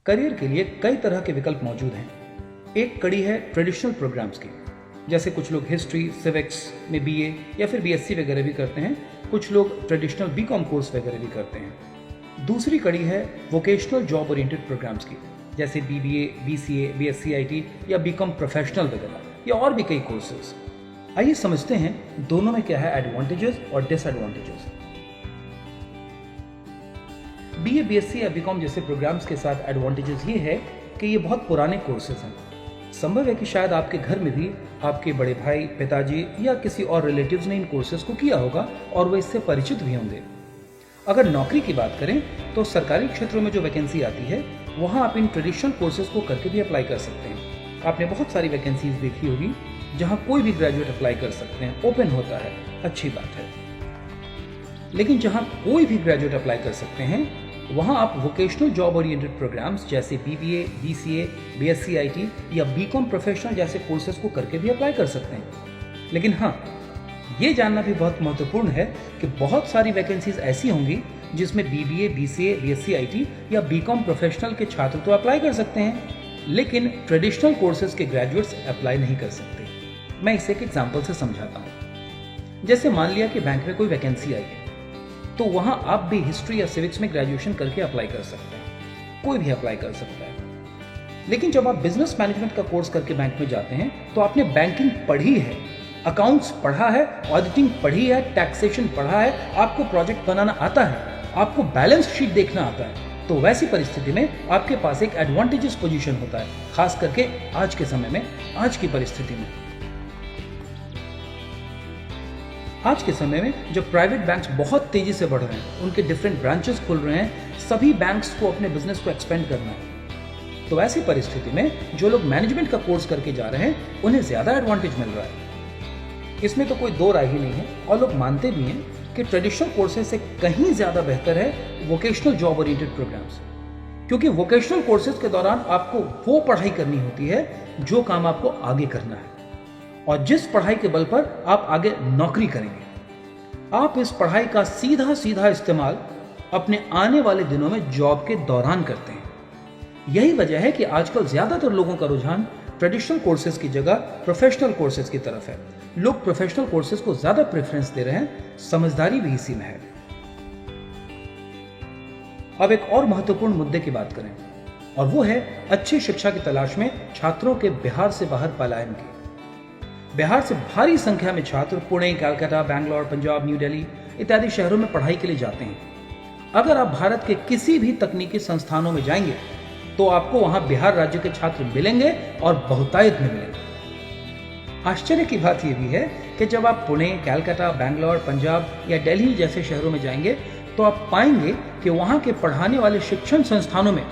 Career के लिए कई तरह के विकल्प मौजूद हैं। एक कड़ी है ट्रेडिशनल प्रोग्राम्स की, जैसे कुछ लोग हिस्ट्री सिविक्स में बीए या फिर बीएससी वगैरह भी करते हैं, कुछ लोग ट्रेडिशनल बीकॉम कोर्स वगैरह भी करते हैं। दूसरी कड़ी है वोकेशनल जॉब ओरिएंटेड प्रोग्राम्स की, जैसे बीबीए, बीसीए, बीएससी आईटी या बीकॉम प्रोफेशनल वगैरह या और भी कई कोर्सेज। आइए समझते हैं दोनों में क्या है एडवांटेजेस और डिसएडवांटेजेस। बीए, बीएससी या बीकॉम जैसे प्रोग्राम्स के साथ एडवांटेजेस ये है कि ये बहुत पुराने कोर्सेज हैं। संभव है कि शायद आपके घर में भी आपके बड़े भाई, पिताजी या किसी और रिलेटिव्स ने इन कोर्सेज को किया होगा और वो इससे परिचित भी होंगे। अगर नौकरी की बात करें तो सरकारी क्षेत्रों में जो वैकेंसी आती है वहाँ आप इन ट्रेडिशनल कोर्सेज को करके भी अप्लाई कर सकते हैं। आपने बहुत सारी वैकेंसीज देखी होगी जहाँ कोई भी ग्रेजुएट अप्लाई कर सकते हैं, ओपन होता है, अच्छी बात है। लेकिन जहाँ कोई भी ग्रेजुएट अप्लाई कर सकते हैं वहाँ आप वोकेशनल जॉब ओरिएंटेड प्रोग्राम्स जैसे बीबीए, बीसीए, बीएससी आईटी या बीकॉम प्रोफेशनल जैसे कोर्सेज को करके भी अप्लाई कर सकते हैं। लेकिन हाँ, ये जानना भी बहुत महत्वपूर्ण है कि बहुत सारी वैकेंसीज ऐसी होंगी जिसमें बीबीए, बीसीए, बीएससी आईटी या बीकॉम प्रोफेशनल के छात्र तो अप्लाई कर सकते हैं, लेकिन ट्रेडिशनल कोर्सेज के ग्रेजुएट्स अप्लाई नहीं कर सकते। मैं इसे एक एग्जाम्पल से समझाता हूँ। जैसे मान लिया कि बैंक में कोई वैकेंसी आई है, तो वहां आप भी हिस्ट्री या सिविक्स में ग्रेजुएशन करके अप्लाई कर सकते हैं, कोई भी अप्लाई कर सकता है। लेकिन जब आप बिजनेस मैनेजमेंट का कोर्स करके बैंक में जाते हैं तो आपने बैंकिंग पढ़ी है, अकाउंट्स पढ़ा है, ऑडिटिंग पढ़ी है, टैक्सेशन पढ़ा है, आपको प्रोजेक्ट बनाना आता है, आपको बैलेंस शीट देखना आता है। तो वैसी परिस्थिति में आपके पास एक एडवांटेजेस पोजीशन होता है, खास करके आज के समय में, आज की परिस्थिति में। आज के समय में जब प्राइवेट बैंक्स बहुत तेजी से बढ़ रहे हैं, उनके डिफरेंट ब्रांचेस खुल रहे हैं, सभी बैंक्स को अपने बिजनेस को एक्सपेंड करना है। तो ऐसी परिस्थिति में जो लोग मैनेजमेंट का कोर्स करके जा रहे हैं उन्हें ज्यादा एडवांटेज मिल रहा है। इसमें तो कोई दो राय ही नहीं है और लोग मानते भी हैं कि ट्रेडिशनल कोर्सेज से कहीं ज्यादा बेहतर है वोकेशनल जॉब ओरिएंटेड प्रोग्राम्स, क्योंकि वोकेशनल कोर्सेज के दौरान आपको वो पढ़ाई करनी होती है जो काम आपको आगे करना है और जिस पढ़ाई के बल पर आप आगे नौकरी करेंगे। आप इस पढ़ाई का सीधा सीधा इस्तेमाल अपने आने वाले दिनों में जॉब के दौरान करते हैं। यही वजह है कि आजकल ज्यादातर लोगों का रुझान ट्रेडिशनल कोर्सेज की जगह प्रोफेशनल कोर्सेज की तरफ है। लोग प्रोफेशनल कोर्सेज को ज्यादा प्रेफरेंस दे रहे हैं, समझदारी भी इसी में है। अब एक और महत्वपूर्ण मुद्दे की बात करें और वो है अच्छी शिक्षा की तलाश में छात्रों के बिहार से बाहर पलायन की। बिहार से भारी संख्या में छात्र पुणे, कलकत्ता, बैंगलोर, पंजाब, न्यू दिल्ली इत्यादि शहरों में पढ़ाई के लिए जाते हैं। अगर आप भारत के किसी भी तकनीकी संस्थानों में जाएंगे तो आपको वहां बिहार राज्य के छात्र मिलेंगे और बहुतायत में मिलेंगे। आश्चर्य की बात यह भी है कि जब आप पुणे, कलकत्ता, बैंगलोर, पंजाब या दिल्ली जैसे शहरों में जाएंगे तो आप पाएंगे कि वहां के पढ़ाने वाले शिक्षण संस्थानों में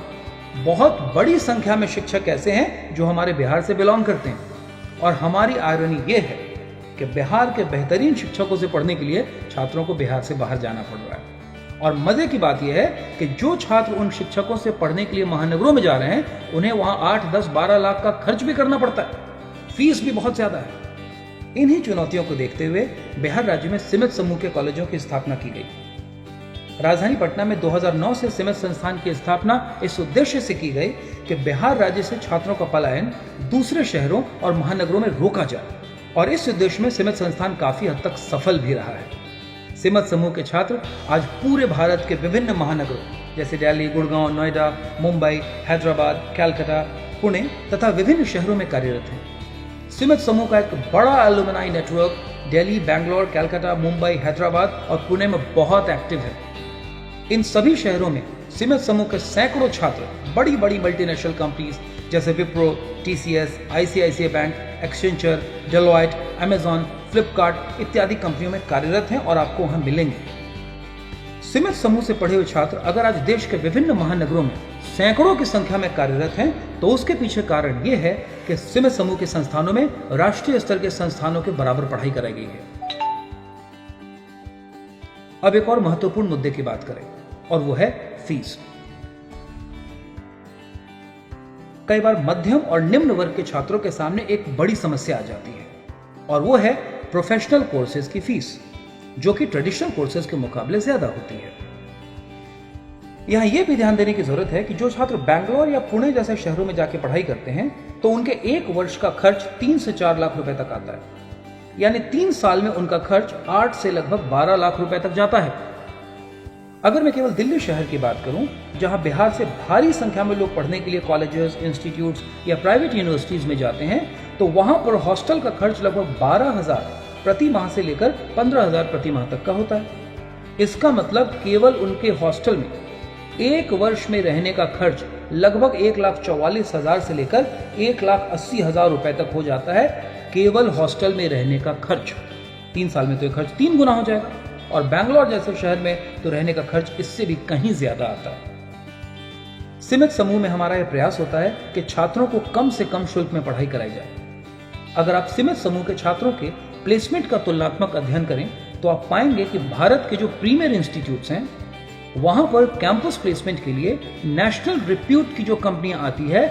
बहुत बड़ी संख्या में शिक्षक ऐसे हैं जो हमारे बिहार से बिलोंग करते हैं। और हमारी आयरनी यह है कि बिहार के बेहतरीन शिक्षकों से पढ़ने के लिए छात्रों को बिहार से बाहर जाना पड़ रहा है। और मजे की बात यह है कि जो छात्र उन शिक्षकों से पढ़ने के लिए महानगरों में जा रहे हैं उन्हें वहां 8, 10, 12 लाख का खर्च भी करना पड़ता है, फीस भी बहुत ज्यादा है। इन्हीं चुनौतियों को देखते हुए बिहार राज्य में सीमित समूह के कॉलेजों की स्थापना की गई। राजधानी पटना में 2009 से सीमित संस्थान की स्थापना इस उद्देश्य से की गई कि बिहार राज्य से छात्रों का पलायन दूसरे शहरों और महानगरों में रोका जाए और इस उद्देश्य में सीमित संस्थान काफी हद तक सफल भी रहा है। सीमित समूह के छात्र आज पूरे भारत के विभिन्न महानगरों जैसे दिल्ली, गुड़गांव, नोएडा, मुंबई, हैदराबाद, कलकत्ता, पुणे तथा विभिन्न शहरों में कार्यरत हैं। सीमित समूह का एक बड़ा एलुमनाई नेटवर्क दिल्ली, बैंगलोर, कलकत्ता, मुंबई, हैदराबाद और पुणे में बहुत एक्टिव है। इन सभी शहरों में सीमित समूह के सैकड़ों छात्र बड़ी बड़ी मल्टीनेशनल कंपनीज जैसे Wipro, TCS, ICICI bank, Accenture, Deloitte, Amazon, Flipkart इत्यादि कंपनियों में कार्यरत हैं और आपको वहां मिलेंगे। सीमित समूह से पढ़े हुए छात्र अगर आज देश के विभिन्न महानगरों में सैकड़ों की संख्या में कार्यरत हैं तो उसके पीछे कारण यह है कि सीमित समूह के संस्थानों में राष्ट्रीय स्तर के संस्थानों के बराबर पढ़ाई कराई गई है। अब एक और महत्वपूर्ण मुद्दे की बात करें और वो है फीस। कई बार मध्यम और निम्न वर्ग के छात्रों के सामने एक बड़ी समस्या आ जाती है और वो है प्रोफेशनल कोर्सेज की फीस, जो कि ट्रेडिशनल कोर्सेज के मुकाबले ज्यादा होती है। यहाँ ये भी ध्यान देने की जरूरत है कि जो छात्र बैंगलोर या पुणे जैसे शहरों में जाके पढ़ाई करते हैं तो उनके एक वर्ष का खर्च 3 से 4 लाख रुपए तक आता है, यानी 3 साल में उनका खर्च 8 से लगभग 12 लाख रुपए तक जाता है। अगर मैं केवल दिल्ली शहर की बात करूं, जहां बिहार से भारी संख्या में लोग पढ़ने के लिए कॉलेजेस, इंस्टीट्यूट्स या प्राइवेट यूनिवर्सिटीज में जाते हैं, तो वहां पर हॉस्टल का खर्च लगभग 12,000 प्रति माह से लेकर 15,000 प्रति माह तक का होता है। इसका मतलब केवल उनके हॉस्टल में एक वर्ष में रहने का खर्च लगभग 1,44,000 से लेकर 1,80,000 रुपए तक हो जाता है। केवल हॉस्टल में रहने का खर्च 3 साल में तो ये खर्च 3 गुना हो जाएगा, और बैंगलोर जैसे शहर में तो रहने का खर्च इससे भी कहीं ज्यादा आता है। सीमित समूह में हमारा यह प्रयास होता है कि छात्रों को कम से कम शुल्क में पढ़ाई कराई जाए। अगर आप सीमित समूह के छात्रों के प्लेसमेंट का तुलनात्मक अध्ययन करें तो आप पाएंगे कि भारत के जो प्रीमियर इंस्टीट्यूट्स हैं वहां पर कैंपस प्लेसमेंट के लिए नेशनल रिप्यूट की जो कंपनियां आती है,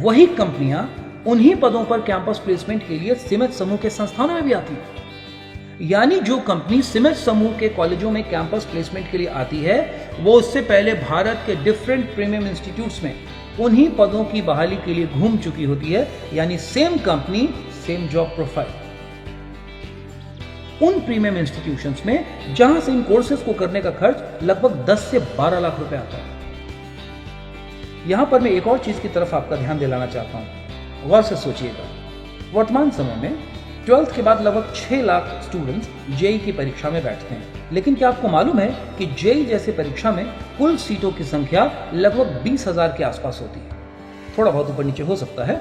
वही कंपनियां उन्हीं पदों पर कैंपस प्लेसमेंट के लिए सीमित समूह के संस्थानों में भी आती है। यानी जो कंपनी सीमित समूह के कॉलेजों में कैंपस प्लेसमेंट के लिए आती है, वो उससे पहले भारत के डिफरेंट प्रीमियम इंस्टीट्यूट्स में उन्हीं पदों की बहाली के लिए घूम चुकी होती है। यानी same company same job profile. उन प्रीमियम इंस्टीट्यूशंस में जहां से इन कोर्सेज को करने का खर्च लगभग 10 से 12 लाख रुपए आता है। यहां पर मैं एक और चीज की तरफ आपका ध्यान दिलाना चाहता हूं, गौर से सोचिएगा। वर्तमान समय में 12th के बाद लगभग 6 लाख स्टूडेंट्स जेईई की परीक्षा में बैठते हैं, लेकिन क्या आपको मालूम है कि जेईई जैसे परीक्षा में कुल सीटों की संख्या लगभग 20,000 के आसपास होती है। थोड़ा बहुत ऊपर नीचे हो सकता है।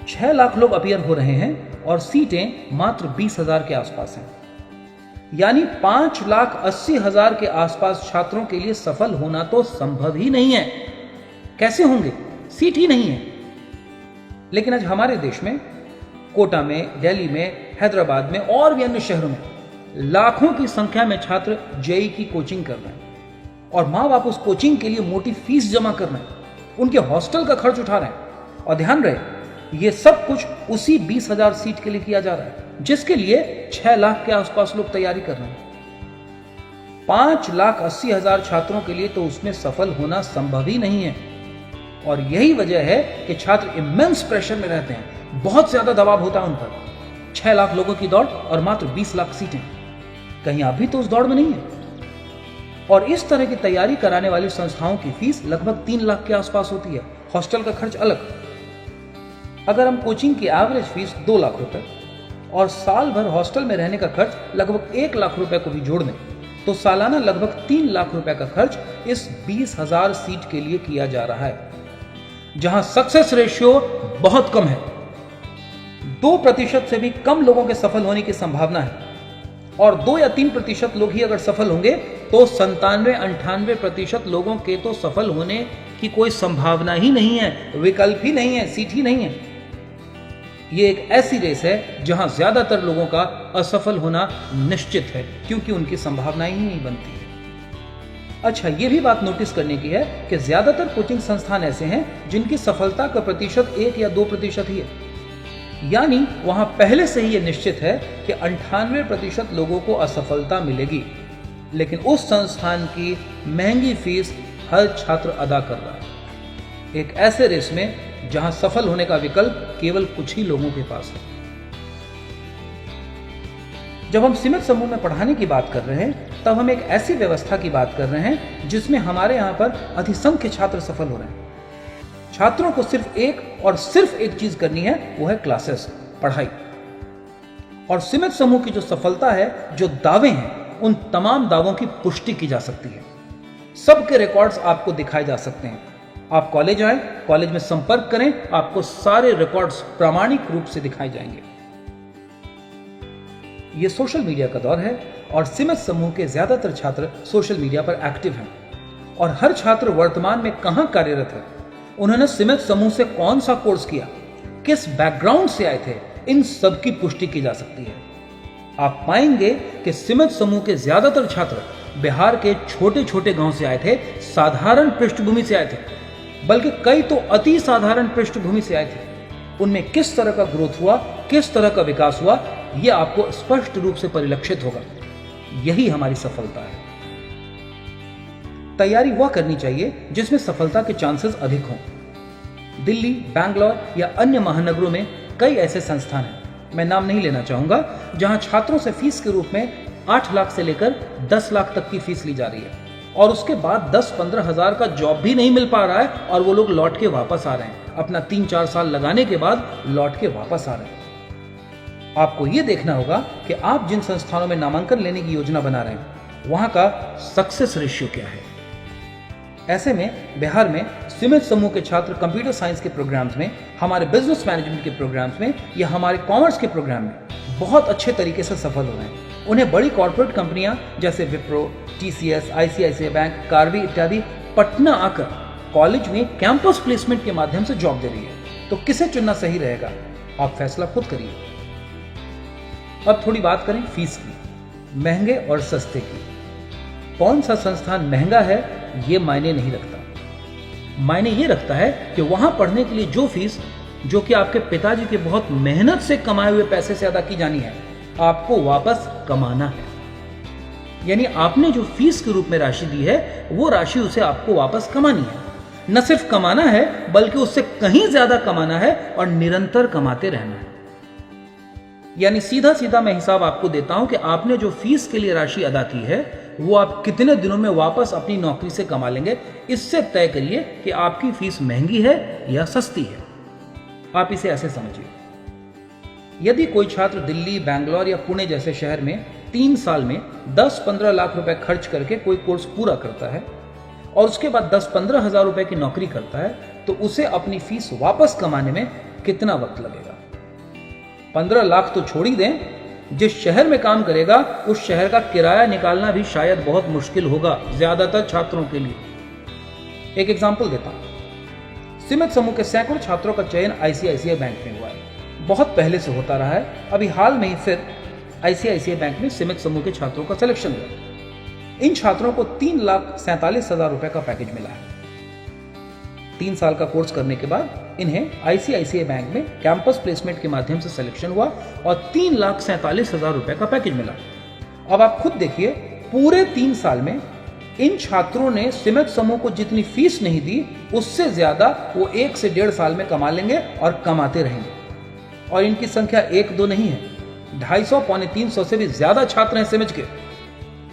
6 लाख लोग अपीयर हो रहे हैं और सीटें मात्र 20,000 के आसपास हैं। यानी 5,80,000 के आसपास छात्रों के लिए सफल होना तो संभव ही नहीं है। कैसे होंगे? सीट ही नहीं है। लेकिन आज हमारे देश में कोटा में, दिल्ली में, हैदराबाद में और भी अन्य शहरों में लाखों की संख्या में छात्र जेईई की कोचिंग कर रहे हैं और माँ बाप उस कोचिंग के लिए मोटी फीस जमा कर रहे हैं, उनके हॉस्टल का खर्च उठा रहे हैं। और ध्यान रहे, ये सब कुछ उसी 20,000 सीट के लिए किया जा रहा है जिसके लिए 6 लाख के आसपास लोग तैयारी कर रहे हैं। 5,80,000 छात्रों के लिए तो उसमें सफल होना संभव ही नहीं है। और यही वजह है कि छात्र इमेंस प्रेशर में रहते हैं, बहुत ज्यादा दबाव होता है उन पर। 6 लाख लोगों की दौड़ और मात्र 20 लाख सीटें। कहीं आप भी तो उस दौड़ में नहीं है। और इस तरह की तैयारी कराने वाली संस्थाओं की फीस लगभग 3 लाख के आसपास होती है, हॉस्टल का खर्च अलग। अगर हम कोचिंग की एवरेज फीस 2 लाख रुपए और साल भर हॉस्टल में रहने का खर्च लगभग 1 लाख रुपए को भी जोड़ दें तो सालाना लगभग 3 लाख रुपए का खर्च इस 20,000 सीट के लिए किया जा रहा है, जहां सक्सेस रेशियो बहुत कम है। 2% से भी कम लोगों के सफल होने की संभावना है और 2 या 3% लोग ही अगर सफल होंगे तो 97-98% लोगों के तो सफल होने की कोई संभावना ही नहीं है, विकल्प ही नहीं है, सीट ही नहीं है। ये एक ऐसी रेस है जहां ज्यादातर लोगों का असफल होना निश्चित है क्योंकि उनकी संभावनाएं ही नहीं बनती है। अच्छा, ये भी बात नोटिस करने की है कि ज्यादातर कोचिंग संस्थान ऐसे हैं जिनकी सफलता का प्रतिशत 1 या 2% ही है। यानी वहां पहले से ही यह निश्चित है कि 98% लोगों को असफलता मिलेगी, लेकिन उस संस्थान की महंगी फीस हर छात्र अदा कर रहा है। एक ऐसे रेस में जहां सफल होने का विकल्प केवल कुछ ही लोगों के पास है। जब हम सीमित समूह में पढ़ाने की बात कर रहे हैं तब हम एक ऐसी व्यवस्था की बात कर रहे हैं जिसमें हमारे यहां पर अधिसंख्य छात्र सफल हो रहे हैं। छात्रों को सिर्फ एक चीज करनी है, वो है क्लासेस, पढ़ाई। और सीमित समूह की जो सफलता है, जो दावे हैं, उन तमाम दावों की पुष्टि की जा सकती है। सबके रिकॉर्ड्स आपको दिखाए जा सकते हैं। आप कॉलेज आए, कॉलेज में संपर्क करें, आपको सारे रिकॉर्ड्स प्रामाणिक रूप से दिखाए जाएंगे। ये सोशल मीडिया का दौर है और सीमित समूह के ज्यादातर छात्र सोशल मीडिया पर एक्टिव हैं और हर छात्र वर्तमान में कहां कार्यरत है, उन्होंने सीमित समूह से कौन सा कोर्स किया, किस बैकग्राउंड से आए थे, इन सब की पुष्टि की जा सकती है। आप पाएंगे कि सीमित समूह के ज्यादातर छात्र बिहार के छोटे छोटे गांव से आए थे, साधारण पृष्ठभूमि से आए थे, बल्कि कई तो अति साधारण पृष्ठभूमि से आए थे। उनमें किस तरह का ग्रोथ हुआ, किस तरह का विकास हुआ, यह आपको स्पष्ट रूप से परिलक्षित होगा। यही हमारी सफलता है। तैयारी वह करनी चाहिए जिसमें सफलता के चांसेस अधिक हों। दिल्ली, बैंगलोर या अन्य महानगरों में कई ऐसे संस्थान हैं, मैं नाम नहीं लेना चाहूंगा, जहां छात्रों से फीस के रूप में 8 लाख से लेकर 10 लाख तक की फीस ली जा रही है और उसके बाद 10-15 हजार का जॉब भी नहीं मिल पा रहा है और वो लोग लौट के वापस आ रहे हैं, अपना 3-4 साल लगाने के बाद लौट के वापस आ रहे हैं। आपको ये देखना होगा कि आप जिन संस्थानों में नामांकन लेने की योजना बना रहे हैं वहां का सक्सेस रेशियो क्या है। ऐसे में बिहार में सीमित समूह के छात्र कंप्यूटर साइंस के प्रोग्राम्स में, हमारे बिजनेस मैनेजमेंट के प्रोग्राम्स में या हमारे कॉमर्स के प्रोग्राम में बहुत अच्छे तरीके से सफल हो रहे हैं। उन्हें बड़ी कॉर्पोरेट कंपनियां जैसे Wipro, TCS, ICICI bank, Karvy इत्यादि पटना आकर कॉलेज में कैंपस प्लेसमेंट के माध्यम से जॉब दे रही है। तो किसे चुनना सही रहेगा, आप फैसला खुद करिए। अब थोड़ी बात करें फीस की, महंगे और सस्ते की। कौन सा संस्थान महंगा है ये मायने नहीं रखता, मायने ये रखता है कि वहां पढ़ने के लिए जो फीस, जो कि आपके पिताजी के बहुत मेहनत से कमाए हुए पैसे से अदा की जानी है, आपको वापस कमाना है। यानी आपने जो फीस के रूप में राशि दी है वो राशि उसे आपको वापस कमानी है। न सिर्फ कमाना है बल्कि उससे कहीं ज्यादा कमाना है और निरंतर कमाते रहना है। यानी सीधा सीधा मैं हिसाब आपको देता हूं कि आपने जो फीस के लिए राशि अदा की है वो आप कितने दिनों में वापस अपनी नौकरी से कमा लेंगे। इससे तय करिए कि आपकी फीस महंगी है या सस्ती है। आप इसे ऐसे समझिए, यदि कोई छात्र दिल्ली, बैंगलोर या पुणे जैसे शहर में 3 साल में 10-15 लाख रुपए खर्च करके कोई कोर्स पूरा करता है और उसके बाद 10-15 हजार रुपए की नौकरी करता है, तो उसे अपनी फीस वापस कमाने में कितना वक्त लगेगा? 15 लाख तो छोड़ ही दें, जिस शहर में काम करेगा उस शहर का किराया निकालना भी शायद बहुत मुश्किल होगा ज्यादातर छात्रों के लिए। एक एग्जांपल देता हूं, सीमित समूह के सैकड़ों छात्रों का चयन ICICI बैंक में हुआ है। बहुत पहले से होता रहा है, अभी हाल में ही फिर ICICI बैंक में सीमित समूह के छात्रों का सिलेक्शन हुआ। इन छात्रों को 3,47,000 रुपए का पैकेज मिला है। 3 साल का कोर्स करने के बाद इन्हें ICICI बैंक में कैंपस प्लेसमेंट के माध्यम से सिलेक्शन हुआ और 3,47,000 रुपए का पैकेज मिला। अब आप खुद देखिए, पूरे 3 साल में इन छात्रों ने सीमित समूह को जितनी फीस नहीं दी उससे ज्यादा वो 1 से 1.5 साल में कमा लेंगे और कमाते रहेंगे। और इनकी संख्या 1-2 नहीं है, 250-300 से भी ज्यादा छात्र हैं सीमित के।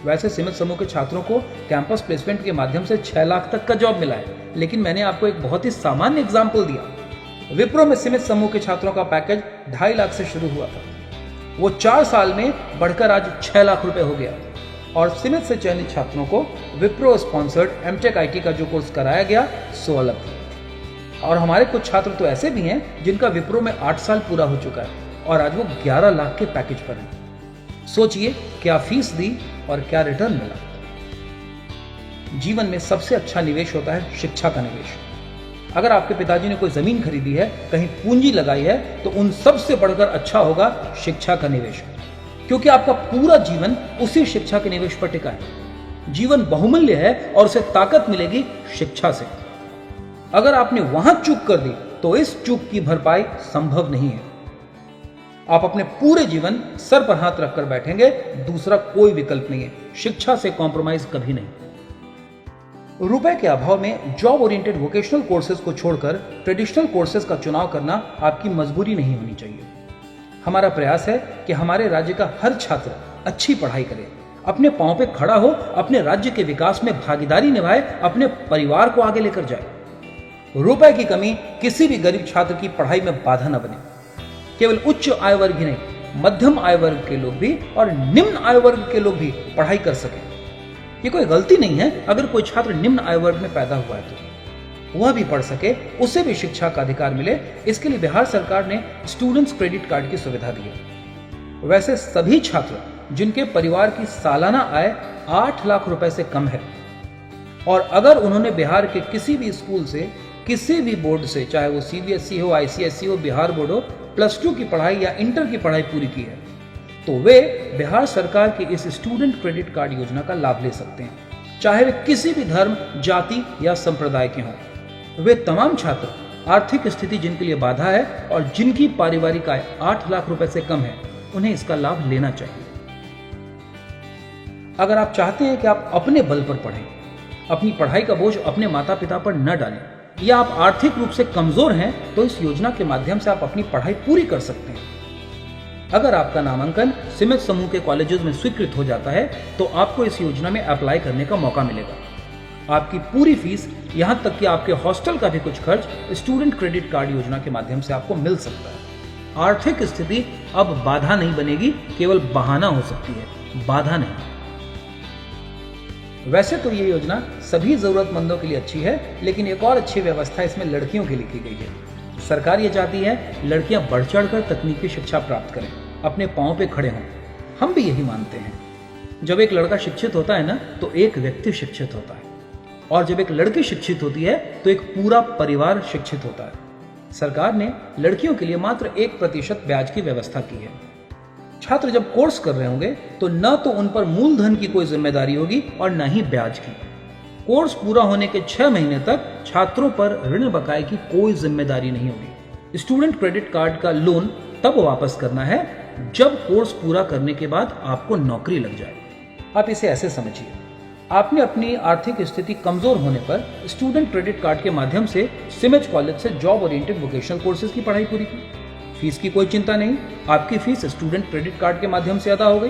वैसे सीमित समूह के छात्रों को कैंपस प्लेसमेंट के माध्यम से 6 लाख तक का जॉब मिला है, लेकिन मैंने आपको एक बहुत ही सामान्य एग्जाम्पल दिया। विप्रो में सीमित समूह के छात्रों का पैकेज 2.5 लाख से शुरू हुआ था, वो 4 साल में बढ़कर आज 6 लाख रुपए हो गया। और सीमित से चयनित छात्रों को विप्रो स्पॉन्सर्ड MTech IT का जो कोर्स कराया गया सो अलग था। और हमारे कुछ छात्र तो ऐसे भी हैं जिनका विप्रो में 8 साल पूरा हो चुका है और आज वो 11 लाख के पैकेज पर हैं। सोचिए, क्या फीस दी और क्या रिटर्न मिला। जीवन में सबसे अच्छा निवेश होता है शिक्षा का निवेश। अगर आपके पिताजी ने कोई जमीन खरीदी है, कहीं पूंजी लगाई है, तो उन सब से बढ़कर अच्छा होगा शिक्षा का निवेश, क्योंकि आपका पूरा जीवन उसी शिक्षा के निवेश पर टिका है। जीवन बहुमूल्य है और उसे ताकत मिलेगी शिक्षा से। अगर आपने वहां चूक कर दी तो इस चूक की भरपाई संभव नहीं है। आप अपने पूरे जीवन सर पर हाथ रखकर बैठेंगे, दूसरा कोई विकल्प नहीं है। शिक्षा से कॉम्प्रोमाइज कभी नहीं। रुपए के अभाव में जॉब ओरिएंटेड वोकेशनल कोर्सेज को छोड़कर ट्रेडिशनल कोर्सेज का चुनाव करना आपकी मजबूरी नहीं होनी चाहिए। हमारा प्रयास है कि हमारे राज्य का हर छात्र अच्छी पढ़ाई करे, अपने पांव पे खड़ा हो, अपने राज्य के विकास में भागीदारी निभाए, अपने परिवार को आगे लेकर जाए। रुपए की कमी किसी भी गरीब छात्र की पढ़ाई में बाधा न बने। केवल उच्च आय वर्ग ही नहीं, मध्यम आय वर्ग के लोग भी और निम्न आय वर्ग के लोग भी पढ़ाई कर सके। ये कोई गलती नहीं है अगर कोई छात्र निम्न आय वर्ग में पैदा हुआ है तो वह भी पढ़ सके, उसे भी शिक्षा का अधिकार मिले। इसके लिए बिहार सरकार ने स्टूडेंट्स क्रेडिट कार्ड की सुविधा दी है। वैसे सभी छात्र जिनके परिवार की सालाना आय 8 लाख रुपए से कम है और अगर उन्होंने बिहार के किसी भी स्कूल से, किसी भी बोर्ड से, चाहे वो CBSE हो, ICSE हो, बिहार बोर्ड हो, +2 की पढ़ाई या इंटर की पढ़ाई पूरी की है, तो वे बिहार सरकार की इस स्टूडेंट क्रेडिट कार्ड योजना का लाभ ले सकते हैं, चाहे वे किसी भी धर्म, जाति या संप्रदाय के हों। वे तमाम छात्र, आर्थिक स्थिति जिनके लिए बाधा है और जिनकी पारिवारिक आय 8 लाख रुपए से कम है, उन्हें इसका लाभ लेना चाहिए। अगर आप चाहते हैं कि आप अपने बल पर पढ़ें, अपनी पढ़ाई का बोझ अपने माता पिता पर न डालें, या आप आर्थिक रूप से कमजोर हैं तो इस योजना के माध्यम से आप अपनी पढ़ाई पूरी कर सकते हैं। अगर आपका नामांकन सीमित समूह के कॉलेजेस में स्वीकृत हो जाता है तो आपको इस योजना में अप्लाई करने का मौका मिलेगा। आपकी पूरी फीस, यहां तक कि आपके हॉस्टल का भी कुछ खर्च स्टूडेंट क्रेडिट कार्ड योजना के माध्यम से आपको मिल सकता है। आर्थिक स्थिति अब बाधा नहीं बनेगी, केवल बहाना हो सकती है, बाधा नहीं। वैसे तो ये योजना सभी जरूरतमंदों के लिए अच्छी है, लेकिन एक और अच्छी व्यवस्था इसमें लड़कियों के लिए की गई है। सरकार ये चाहती है लड़कियां बढ़ चढ़कर तकनीकी शिक्षा प्राप्त करें, अपने पांव पे खड़े हों। हम भी यही मानते हैं। जब एक लड़का शिक्षित होता है ना, तो एक व्यक्ति शिक्षित होता है, और जब एक लड़की शिक्षित होती है तो एक पूरा परिवार शिक्षित होता है। सरकार ने लड़कियों के लिए मात्र 1% ब्याज की व्यवस्था की है। छात्र जब कोर्स कर रहे होंगे तो न तो उन पर मूलधन की कोई जिम्मेदारी होगी और न ही ब्याज की। कोर्स पूरा होने के 6 महीने तक छात्रों पर ऋण बकाये की कोई जिम्मेदारी नहीं होगी। स्टूडेंट क्रेडिट कार्ड का लोन तब वापस करना है जब कोर्स पूरा करने के बाद आपको नौकरी लग जाए। आप इसे ऐसे समझिए, आपने अपनी आर्थिक स्थिति कमजोर होने पर स्टूडेंट क्रेडिट कार्ड के माध्यम से सिमेज कॉलेज से जॉब ओरिएंटेड वोकेशनल कोर्सेज की पढ़ाई पूरी की। फीस की कोई चिंता नहीं, आपकी फीस स्टूडेंट क्रेडिट कार्ड के माध्यम से अदा हो गई।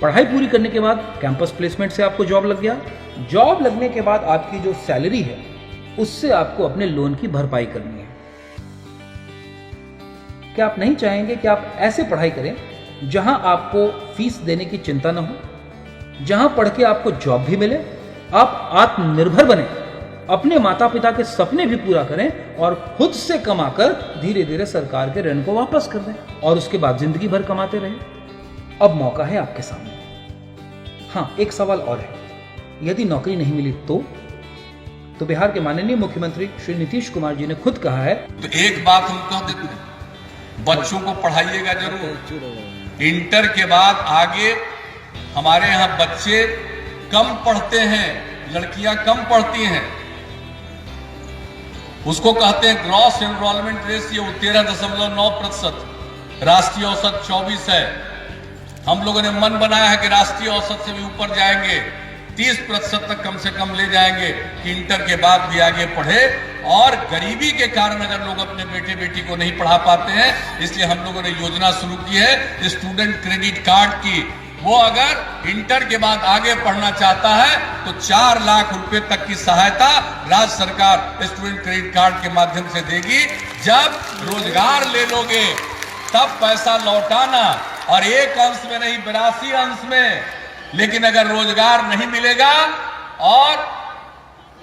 पढ़ाई पूरी करने के बाद कैंपस प्लेसमेंट से आपको जॉब लग गया। जॉब लगने के बाद आपकी जो सैलरी है उससे आपको अपने लोन की भरपाई करनी है। क्या आप नहीं चाहेंगे कि आप ऐसे पढ़ाई करें जहां आपको फीस देने की चिंता न हो, जहां पढ़ के आपको जॉब भी मिले, आप आत्मनिर्भर बने, अपने माता पिता के सपने भी पूरा करें और खुद से कमाकर धीरे धीरे सरकार के ऋण को वापस कर दें और उसके बाद जिंदगी भर कमाते रहें? अब मौका है आपके सामने। हाँ, एक सवाल और है, यदि नौकरी नहीं मिली तो बिहार के माननीय मुख्यमंत्री श्री नीतीश कुमार जी ने खुद कहा है, तो एक बात हम कह देते हैं, बच्चों को पढ़ाइएगा जरूर। इंटर के बाद आगे हमारे यहाँ बच्चे कम पढ़ते हैं, लड़कियां कम पढ़ती हैं। उसको कहते हैं ग्रॉस एनरोलमेंट रेशियो 13.9%, राष्ट्रीय औसत 24 है। हम लोगों ने मन बनाया है कि राष्ट्रीय औसत से भी ऊपर जाएंगे, 30% तक कम से कम ले जाएंगे कि इंटर के बाद भी आगे पढ़े। और गरीबी के कारण अगर लोग अपने बेटे बेटी को नहीं पढ़ा पाते हैं, इसलिए हम लोगों ने योजना शुरू की है स्टूडेंट क्रेडिट कार्ड की। वो अगर इंटर के बाद आगे पढ़ना चाहता है तो 4 लाख रुपए तक की सहायता राज्य सरकार स्टूडेंट क्रेडिट कार्ड के माध्यम से देगी। जब रोजगार ले लोगे तब पैसा लौटाना, और एक अंश में नहीं 82 अंश में। लेकिन अगर रोजगार नहीं मिलेगा और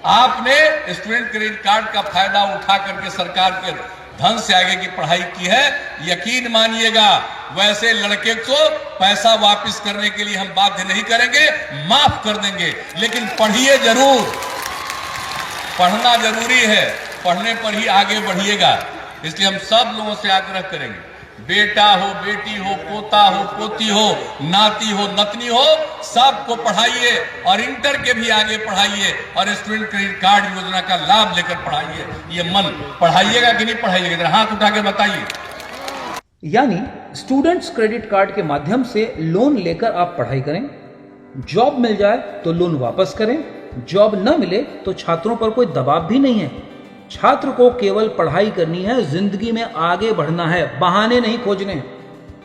आपने स्टूडेंट क्रेडिट कार्ड का फायदा उठा करके सरकार के धन से आगे की पढ़ाई की है, यकीन मानिएगा वैसे लड़के को पैसा वापस करने के लिए हम बाध्य नहीं करेंगे, माफ कर देंगे। लेकिन पढ़िए जरूर, पढ़ना जरूरी है, पढ़ने पर ही आगे बढ़िएगा। इसलिए हम सब लोगों से आग्रह करेंगे, बेटा हो, बेटी हो, पोता हो, पोती हो, नाती हो, नतनी हो, सबको पढ़ाइए और इंटर के भी आगे पढ़ाइए और स्टूडेंट क्रेडिट कार्ड योजना का लाभ लेकर पढ़ाइए। ये मन पढ़ाइएगा कि नहीं पढ़ाइएगा, हाथ उठा के बताइए। यानी स्टूडेंट्स क्रेडिट कार्ड के माध्यम से लोन लेकर आप पढ़ाई करें, जॉब मिल जाए तो लोन वापस करें, जॉब न मिले तो छात्रों पर कोई दबाव भी नहीं है। छात्र को केवल पढ़ाई करनी है, जिंदगी में आगे बढ़ना है, बहाने नहीं खोजने हैं,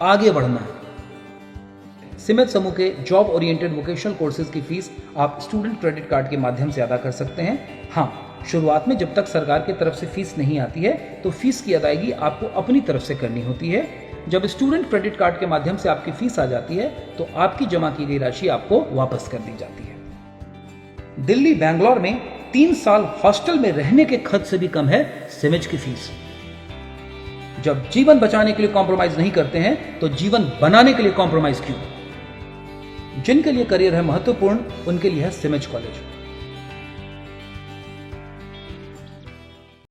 आगे बढ़ना है। सीमित समूह के जॉब ओरिएंटेड वोकेशनल कोर्सेज की फीस आप स्टूडेंट क्रेडिट कार्ड के माध्यम से अदा कर सकते हैं। हाँ, शुरुआत में जब तक सरकार की तरफ से फीस नहीं आती है तो फीस की अदायगी आपको अपनी तरफ से करनी होती है। जब स्टूडेंट क्रेडिट कार्ड के माध्यम से आपकी फीस आ जाती है तो आपकी जमा की गई राशि आपको वापस कर दी जाती है। दिल्ली, बैंगलोर में 3 साल हॉस्टल में रहने के खर्च से भी कम है सिमेज की फीस। जब जीवन बचाने के लिए कॉम्प्रोमाइज नहीं करते हैं तो जीवन बनाने के लिए कॉम्प्रोमाइज क्यों? जिनके लिए करियर है महत्वपूर्ण, उनके लिए है सिमेज कॉलेज।